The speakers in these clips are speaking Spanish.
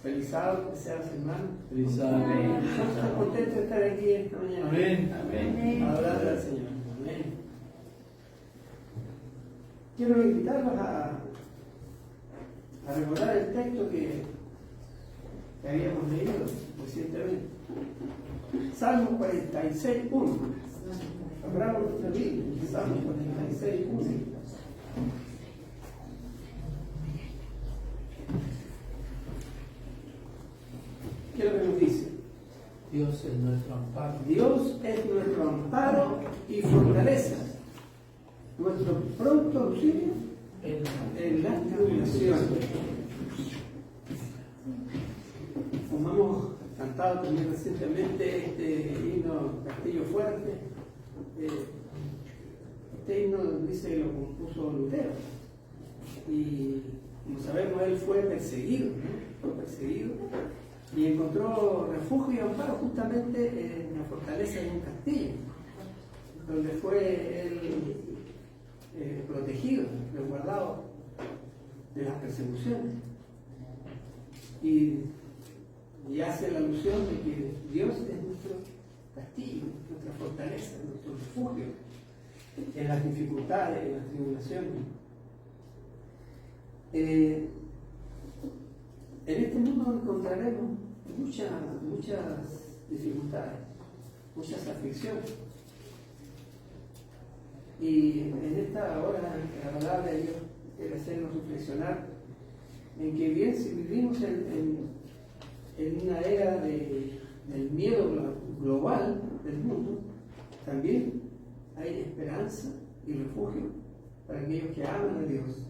Feliz sábado, deseados hermanos. Feliz sábado. Estamos contentos de estar aquí esta mañana. Amén. Amén. Adorando al Señor. Amén. Quiero invitarlos a recordar el texto que habíamos leído recientemente. Salmo 46, 1. Abramos nuestra Biblia. Salmo 46, 1. ¿Qué es lo que nos dice? Dios es nuestro amparo. Dios es nuestro amparo y fortaleza, nuestro pronto auxilio en las tribulaciones. Como hemos cantado también recientemente este himno Castillo Fuerte, este himno dice que lo compuso Lutero. Y como sabemos, él fue perseguido, ¿no? Fue perseguido y encontró refugio y amparo justamente en la fortaleza de un castillo, donde fue él protegido, resguardado de las persecuciones. Y hace la alusión de que Dios es nuestro castillo, nuestra fortaleza, nuestro refugio en las dificultades, en las tribulaciones. En este mundo encontraremos muchas dificultades, muchas aflicciones. Y en esta hora agradable Dios quiere hacernos reflexionar en que bien si vivimos en una era del miedo global del mundo, también hay esperanza y refugio para aquellos que aman a Dios.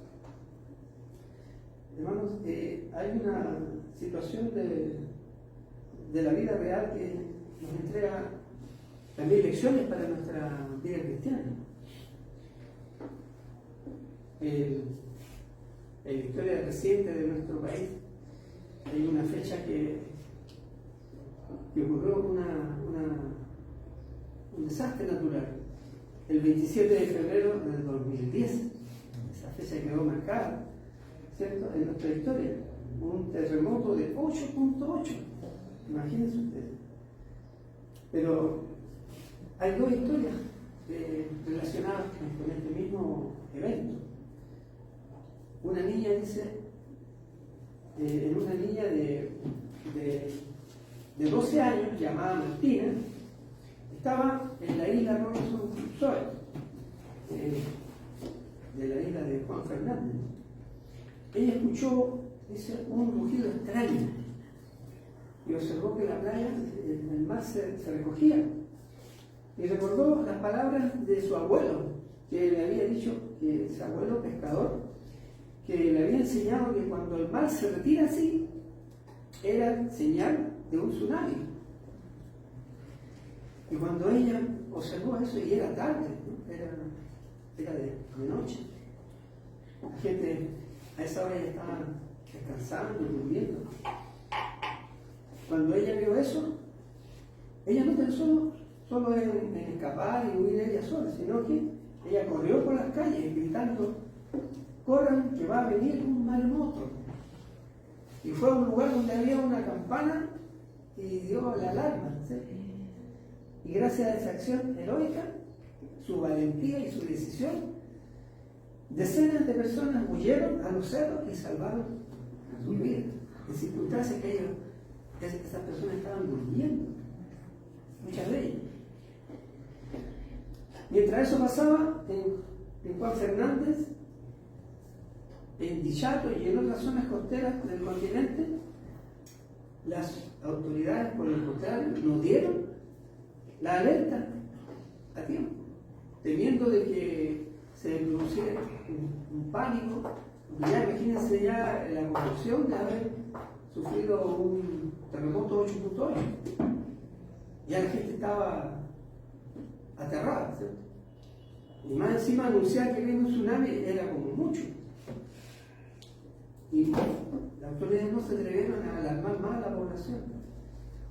Hermanos, hay una situación de la vida real que nos entrega también lecciones para nuestra vida cristiana. En la historia reciente de nuestro país hay una fecha que ocurrió un desastre natural, el 27 de febrero del 2010. Esa fecha quedó marcada, ¿cierto?, en nuestra historia. Un terremoto de 8.8, imagínense ustedes. Pero hay dos historias relacionadas con este mismo evento. Una niña dice, una niña de 12 años, llamada Martina, estaba en la isla Robinson Crusoe, de la isla de Juan Fernández. Ella escuchó, dice, un rugido extraño y observó que la playa, el mar se recogía. Y recordó las palabras de su abuelo, que le había dicho, que ese abuelo pescador, que le había enseñado que cuando el mar se retira así, era señal de un tsunami. Y cuando ella observó eso, y era tarde, ¿no? era de noche, la gente a esa hora ya estaba descansando, durmiendo. Cuando ella vio eso, ella no pensó solo en escapar y huir ella sola, sino que ella corrió por las calles gritando: corran que va a venir un maremoto. Y fue a un lugar donde había una campana y dio la alarma, ¿sí? Y gracias a esa acción heroica, su valentía y su decisión, decenas de personas huyeron a los cerros y salvaron sus vidas en circunstancias que esas personas estaban durmiendo, muchas de ellas. Mientras eso pasaba en Juan Fernández, en Dichato y en otras zonas costeras del continente, las autoridades, por el contrario, no dieron la alerta a tiempo, temiendo de que se produciera un pánico. Ya imagínense ya la conmoción de haber sufrido un terremoto 8.8. Ya la gente estaba aterrada, ¿cierto? Y más encima anunciar que viene un tsunami era como mucho. Y las autoridades no se atrevieron a alarmar más a la población.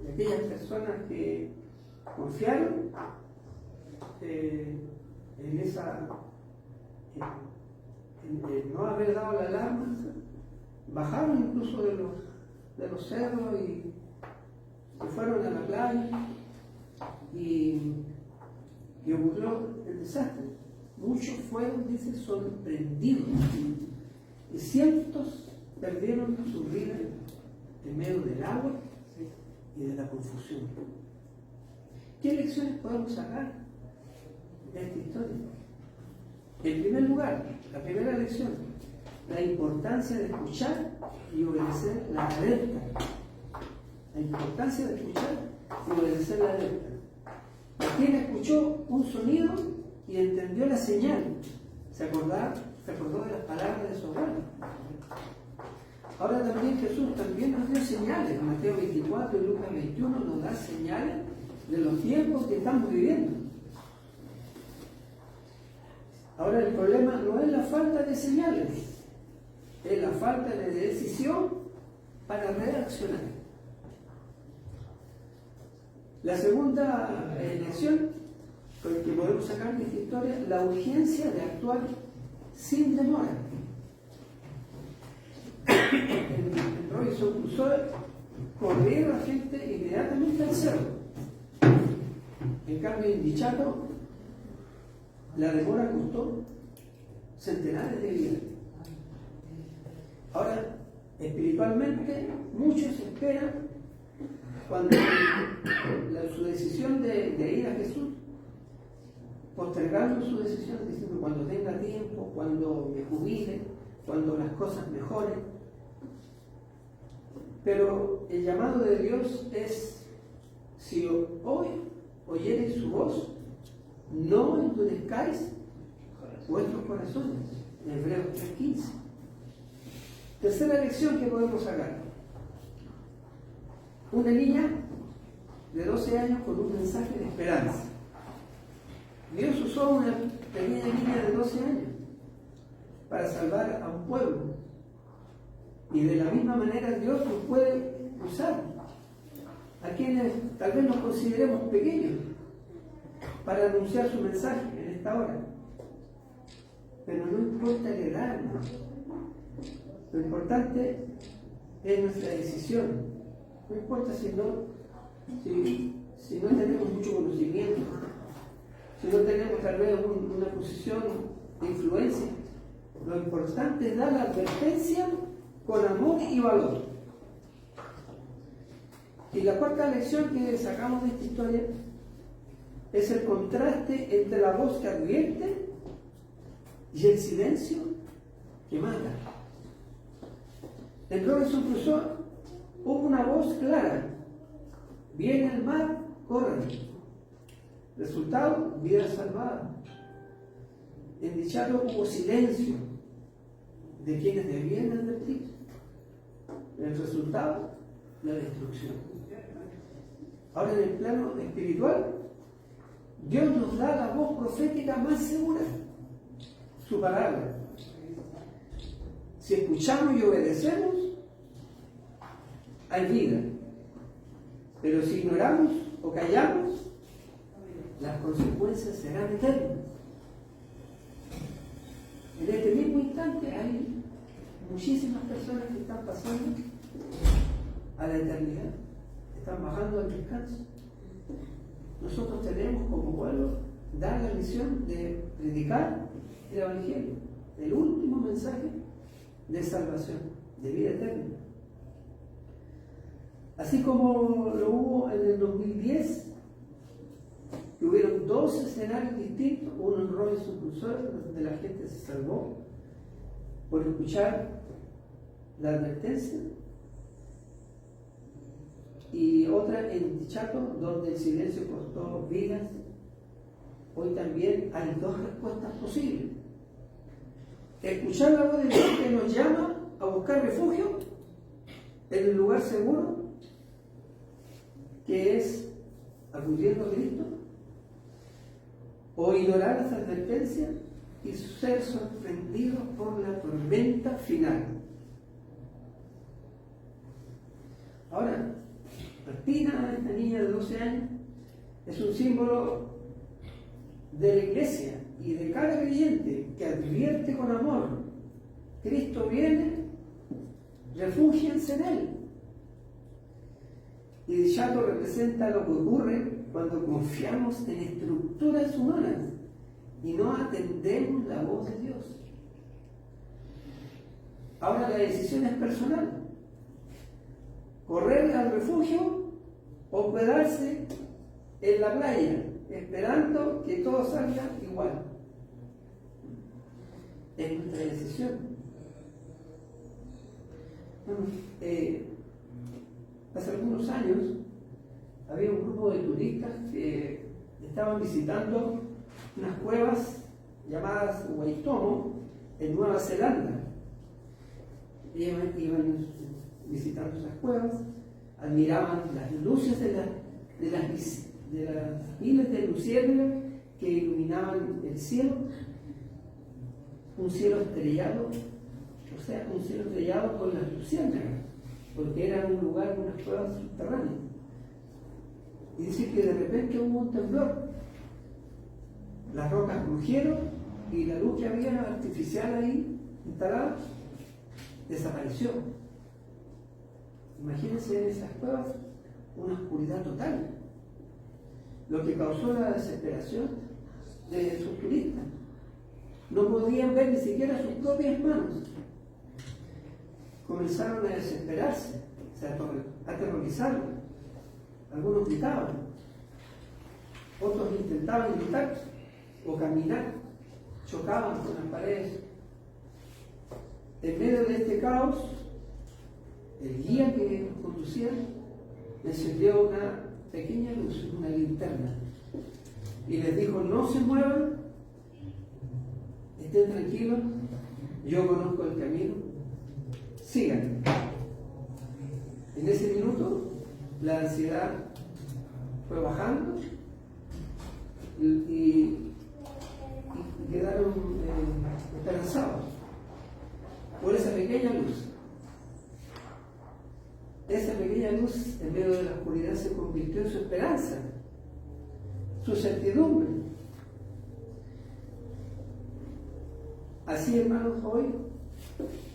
Y aquellas personas que confiaron en no haber dado la alarma, bajaron incluso de de los cerros y se fueron a la playa y ocurrió el desastre. Muchos fueron, dice, sorprendidos y cientos perdieron su vida en medio del agua y de la confusión. ¿Qué lecciones podemos sacar de esta historia? En primer lugar, la primera lección, la importancia de escuchar y obedecer la alerta. La importancia de escuchar y obedecer la alerta. Quien escuchó un sonido y entendió la señal, se acordó de las palabras de su abuelo. Ahora también Jesús también nos dio señales. Mateo 24 y Lucas 21 nos da señales de los tiempos que estamos viviendo. Ahora el problema no es la falta de señales, es la falta de decisión para reaccionar. La segunda lección que podemos sacar de esta historia, la urgencia de actuar sin demora. En Robinson Crusoe corrieron a la gente inmediatamente al cerro. En cambio, en Dichato, la demora costó centenares de vidas. Ahora, espiritualmente, muchos esperan cuando su decisión de ir a Jesús, postergando su decisión, diciendo cuando tenga tiempo, cuando me jubile, cuando las cosas mejoren. Pero el llamado de Dios es: si hoy oyereis su voz, no endurezcáis vuestros corazones. En Hebreos 3:15. Tercera lección que podemos sacar: una niña de 12 años con un mensaje de esperanza. Dios usó a una pequeña niña de 12 años para salvar a un pueblo. Y de la misma manera Dios nos puede usar a quienes tal vez nos consideremos pequeños para anunciar su mensaje en esta hora. Pero no importa la edad, hermano. Lo importante es nuestra decisión. No importa si no tenemos mucho conocimiento, si no tenemos tal vez una posición de influencia. Lo importante es dar la advertencia con amor y valor. Y la cuarta lección que sacamos de esta historia es el contraste entre la voz que advierte y el silencio que mata. En Robinson Crusoe hubo una voz clara: viene el mar, corran. Resultado: vida salvada. En Dichato hubo silencio de quienes debían advertir. El resultado: la destrucción. Ahora, en el plano espiritual, Dios nos da la voz profética más segura, su palabra. Si escuchamos y obedecemos, hay vida. Pero si ignoramos o callamos, las consecuencias serán eternas. En este mismo instante hay muchísimas personas que están pasando a la eternidad, están bajando al descanso. Nosotros tenemos como pueblo dar la misión de predicar el Evangelio, el último mensaje de salvación, de vida eterna. Así como lo hubo en el 2010, que hubieron 2 escenarios distintos, uno en Robinson Crusoe, donde la gente se salvó por escuchar la advertencia, y otra en Dichato, donde el silencio costó vidas. Hoy también hay 2 respuestas posibles: escuchar la voz de Dios que nos llama a buscar refugio en el lugar seguro, que es acudiendo a Cristo, o ignorar esa advertencia y ser sorprendidos por la tormenta final. Ahora, Martina, esta niña de 12 años, es un símbolo de la iglesia y de cada creyente que advierte con amor: Cristo viene, refúgiense en Él. Y el chato representa lo que ocurre cuando confiamos en estructuras humanas y no atendemos la voz de Dios. Ahora la decisión es personal. Correr al refugio o quedarse en la playa esperando que todo salga igual. Es nuestra decisión. Hace algunos años había un grupo de turistas que estaban visitando unas cuevas llamadas Waitomo en Nueva Zelanda. Iban visitando esas cuevas, admiraban las luces de las miles de luciérnagas que iluminaban el cielo, un cielo estrellado, o sea, un cielo estrellado con las luciérnagas, porque era un lugar, unas cuevas subterráneas. Y dice que de repente hubo un temblor, las rocas crujieron y la luz que había artificial ahí instalada desapareció. Imagínense en esas cuevas una oscuridad total, lo que causó la desesperación de sus turistas. No podían ver ni siquiera sus propias manos. Comenzaron a desesperarse, a aterrorizarlos. Algunos gritaban, otros intentaban gritar o caminar, chocaban con las paredes. En medio de este caos, el guía que nos conducía encendió una pequeña luz, una linterna, y les dijo: no se muevan, estén tranquilos, yo conozco el camino, sigan. En ese minuto la ansiedad fue bajando y quedaron esperanzados por esa pequeña luz. Esa pequeña luz en medio de la oscuridad se convirtió en su esperanza, su certidumbre. Así, hermanos, hoy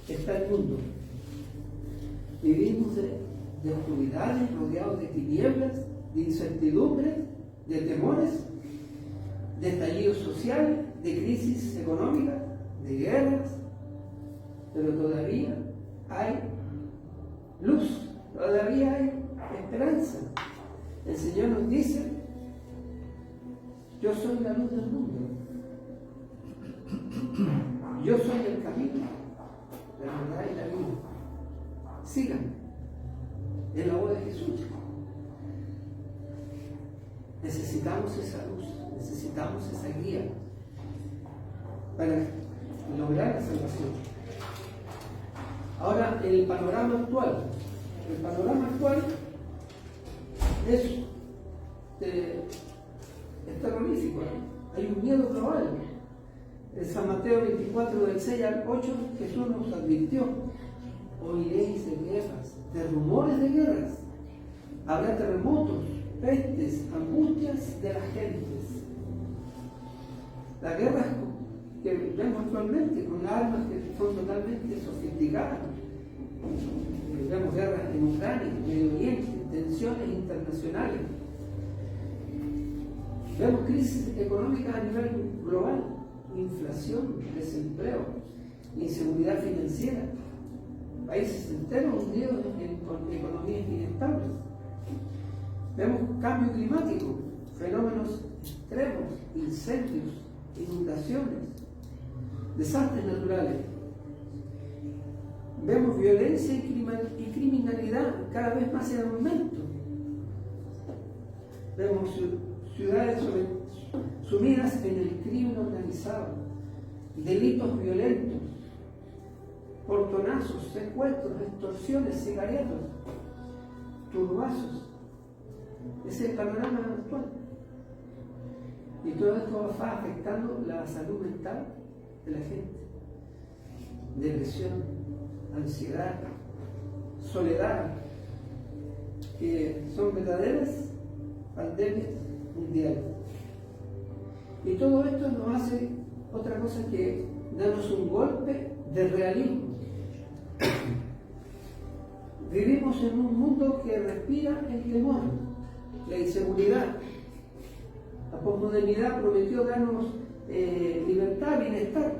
está el mundo. Vivimos de oscuridades, rodeados de tinieblas, de incertidumbres, de temores, de estallidos sociales, de crisis económicas, de guerras, pero todavía hay luz, todavía hay esperanza. El Señor nos dice: yo soy la luz del mundo, yo soy el camino, la verdad y la vida. Sigan en la voz de Jesús. Necesitamos esa luz, necesitamos esa guía para lograr la salvación. Ahora, el panorama actual es terrorífico, ¿no? Hay un miedo global. En San Mateo 24, del 6 al 8, Jesús nos advirtió: oiréis de guerras, de rumores de guerras, habrá terremotos, pestes, angustias de las gentes. Las guerras que vemos actualmente, con armas que son totalmente sofisticadas. Vemos guerras en Ucrania, en Medio Oriente, tensiones internacionales. Vemos crisis económicas a nivel global, inflación, desempleo, inseguridad financiera, países enteros hundidos en economías inestables. Vemos cambio climático, fenómenos extremos, incendios, inundaciones, desastres naturales. Vemos violencia y criminalidad cada vez más en aumento. Vemos ciudades sumidas en el crimen organizado, delitos violentos, portonazos, secuestros, extorsiones, sicariatos, turbazos. Es el panorama actual. Y todo esto va afectando la salud mental de la gente. Depresión, ansiedad, soledad, que son verdaderas pandemias mundiales. Y todo esto nos hace otra cosa que darnos un golpe de realismo. Vivimos en un mundo que respira el temor, la inseguridad. La posmodernidad prometió darnos libertad, bienestar,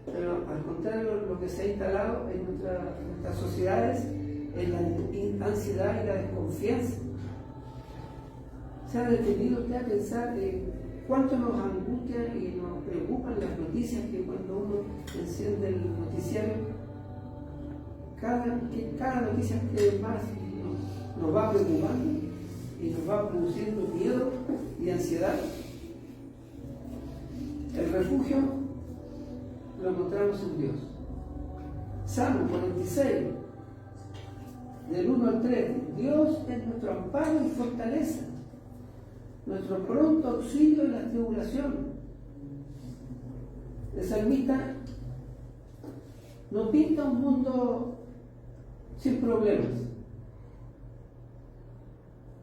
pero al contrario, lo que se ha instalado en nuestras sociedades es la ansiedad y la desconfianza. ¿Se ha detenido usted a pensar cuánto nos angustia y nos preocupan las noticias que cuando uno enciende el noticiario, cada noticia que más nos va preocupando y nos va produciendo miedo y ansiedad? El refugio lo encontramos en Dios. Salmo 46, del 1 al 3. Dios es nuestro amparo y fortaleza, nuestro pronto auxilio en la tribulación. El salmista nos pinta un mundo sin problemas.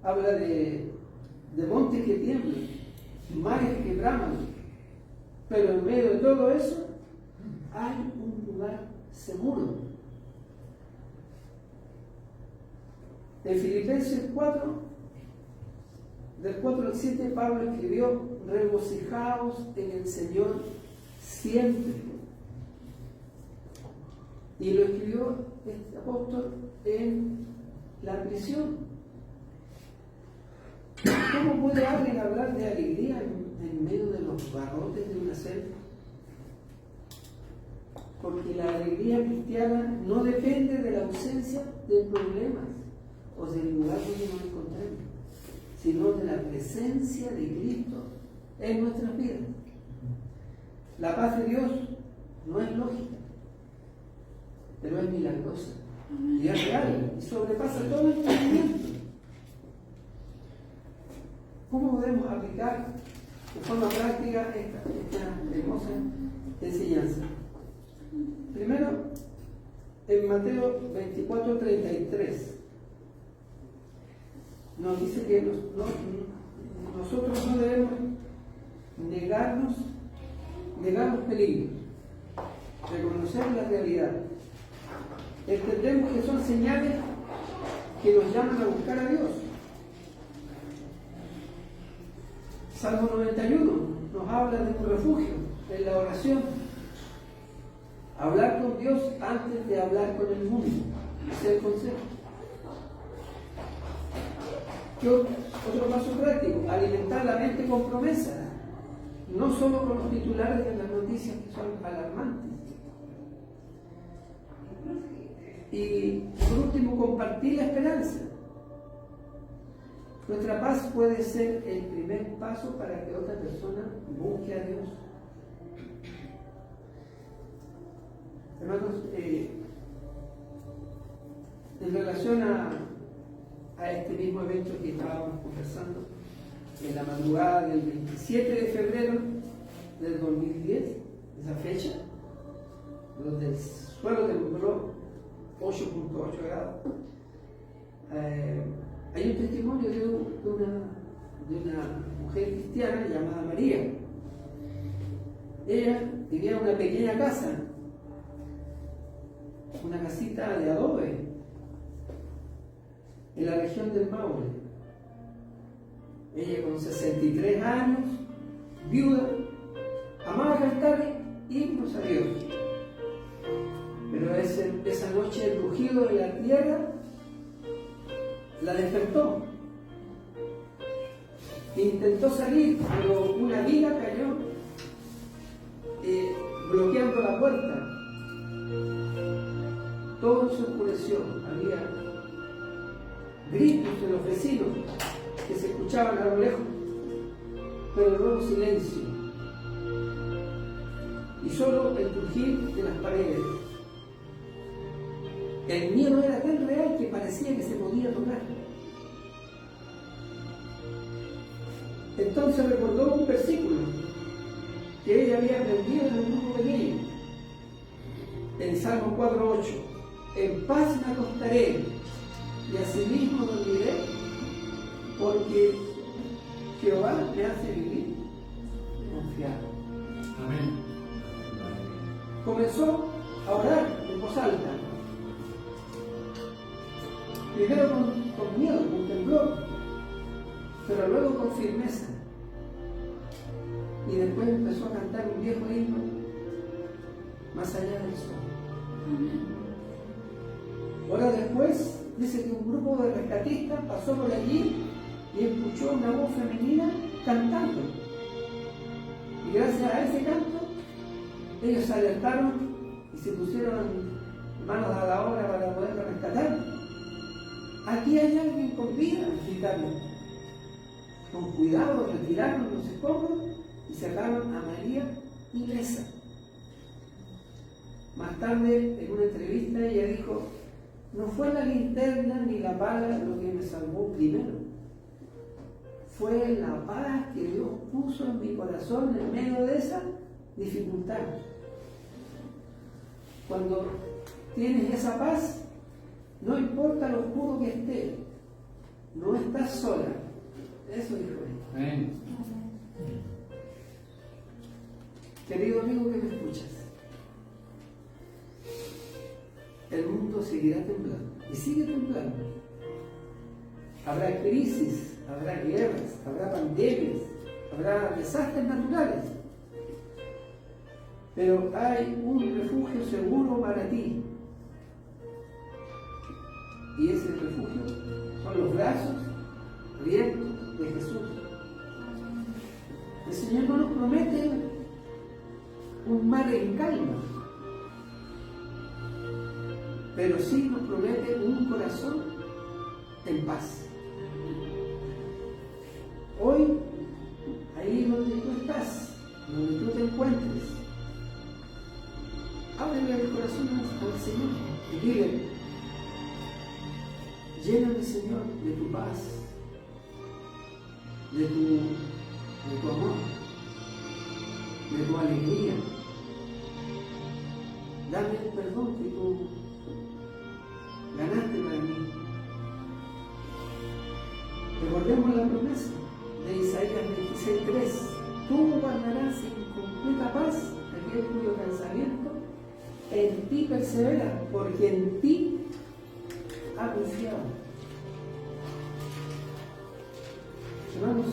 Habla de montes que tiemblan, mares que braman, pero en medio de todo eso hay un lugar seguro. En Filipenses 4, del 4 al 7, Pablo escribió: regocijaos en el Señor siempre. Y lo escribió este apóstol en la prisión. ¿Cómo puede alguien hablar de alegría en medio de los barrotes de una celda? Porque la alegría cristiana no depende de la ausencia de problemas o del lugar donde nos encontremos, sino de la presencia de Cristo en nuestras vidas. La paz de Dios no es lógica, pero es milagrosa y es real y sobrepasa todo entendimiento. ¿Cómo podemos aplicar de forma práctica esta hermosa enseñanza? Primero, en Mateo 24:33 nos dice que nosotros no debemos negar los peligros, reconocer la realidad. Entendemos que son señales que nos llaman a buscar a Dios. Salmo 91 nos habla de un refugio en la oración. Hablar con Dios antes de hablar con el mundo. Ese es el consejo. Otro paso práctico: alimentar la mente con promesas, no solo con los titulares de las noticias que son alarmantes. Y por último, compartir la esperanza. Nuestra paz puede ser el primer paso para que otra persona busque a Dios. Hermanos, en relación a este mismo evento que estábamos conversando, en la madrugada del 27 de febrero del 2010, esa fecha, donde el suelo tembló 8.8 grados, hay un testimonio de una mujer cristiana llamada María. Ella vivía en una pequeña casa, una casita de adobe, en la región del Maule. Ella con 63 años, viuda, amaba cantar himnos a Dios. Pero esa noche el rugido de la tierra la despertó. Intentó salir, pero una viga cayó bloqueando la puerta. Todo se oscureció. Había gritos de los vecinos que se escuchaban a lo lejos, pero luego silencio y solo el crujir de las paredes. El miedo era tan real que parecía que se podía tocar. Entonces recordó un versículo que ella había aprendido en el grupo pequeño, en Salmo 4:8: en paz me acostaré y asimismo dormiré, porque Jehová me hace vivir confiado. Amén. Comenzó a orar en voz alta. primero con miedo, con temblor, pero luego con firmeza. Y después empezó a cantar un viejo himno, Más allá del sol. Ahora después dice que un grupo de rescatistas pasó por allí y escuchó una voz femenina cantando. Y gracias a ese canto, ellos se alertaron y se pusieron manos a la obra para poderlo rescatar. Aquí hay alguien con vida, gritaron. Con cuidado retiraron los escombros y sacaron a María ilesa. Más tarde, en una entrevista, ella dijo: no fue la linterna ni la pala lo que me salvó primero. Fue la paz que Dios puso en mi corazón en medio de esa dificultad. Cuando tienes esa paz, no importa lo oscuro que esté, no estás sola. Eso dijo ella. Amén. Querido amigo que me escuchas, el mundo seguirá temblando y sigue temblando. Habrá crisis, habrá guerras, habrá pandemias, habrá desastres naturales. Pero hay un refugio seguro para ti. Y ese refugio son los brazos abiertos de Jesús. El Señor no nos promete un mar en calma, pero sí nos promete un corazón en paz. Hoy, ahí donde tú estás, donde tú te encuentres, ábrele el corazón al Señor y dile: lléname, Señor, de tu paz, de tu amor, de tu alegría. Dame el perdón que tú ganaste para mí. Recordemos la promesa de Isaías 26:3: tú guardarás en completa paz aquel cuyo pensamiento en ti persevera, porque en ti ha confiado. Hermanos,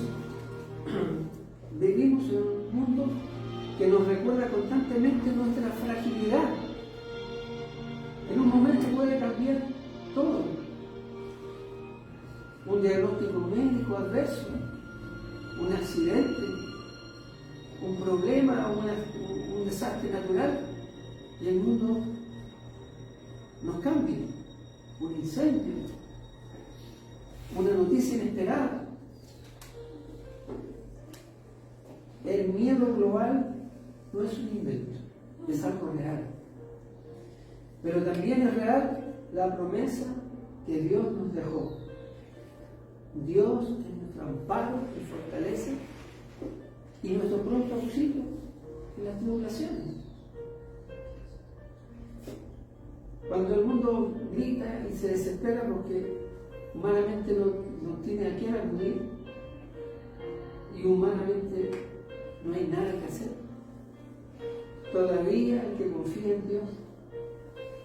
vivimos en un mundo que nos recuerda constantemente nuestra fragilidad. En un momento puede cambiar todo. Un diagnóstico médico adverso, un accidente, un problema, un desastre natural, y el mundo nos cambia. Un incendio, una noticia inesperada. El miedo global no es un invento, es algo real. Pero también es real la promesa que Dios nos dejó. Dios es nuestro amparo y fortaleza y nuestro pronto auxilio en las tribulaciones. Cuando el mundo grita y se desespera porque humanamente no tiene a quién acudir y humanamente no hay nada que hacer, todavía el que confía en Dios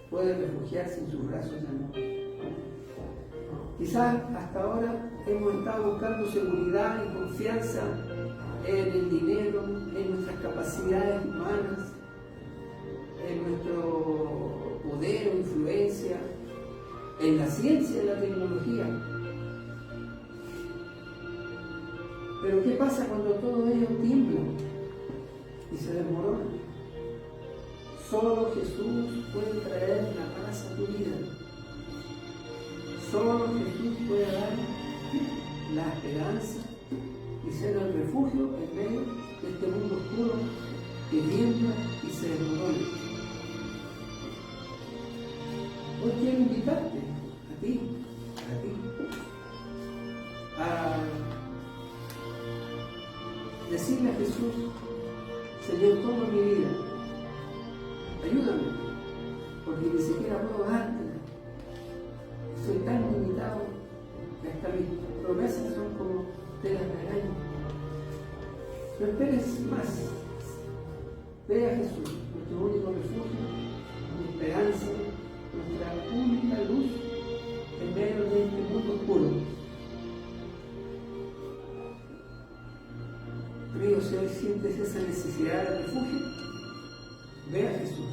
puede refugiarse en sus brazos de amor. Quizás hasta ahora hemos estado buscando seguridad y confianza en el dinero, en nuestras capacidades humanas, en nuestro poder o influencia, en la ciencia y la tecnología. Pero ¿qué pasa cuando todo ello tiembla y se desmorona? Solo Jesús puede traer la paz a tu vida. Solo Jesús puede dar la esperanza y ser el refugio en medio de este mundo oscuro que tiembla y se desmorona. Hoy quiero invitarte a ti, a decirle a Jesús: Señor, toma mi vida, ayúdame, porque ni siquiera puedo dártela. Soy tan limitado que hasta mis promesas son como telas de araña. No esperes más. Ve a Jesús, nuestro único refugio, nuestra esperanza, nuestra única luz en medio de Querido, si hoy sientes esa necesidad de refugio, ve a Jesús.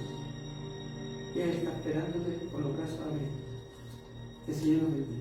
Y Él está esperándote con los brazos abiertos. Que el Señor nos bendiga.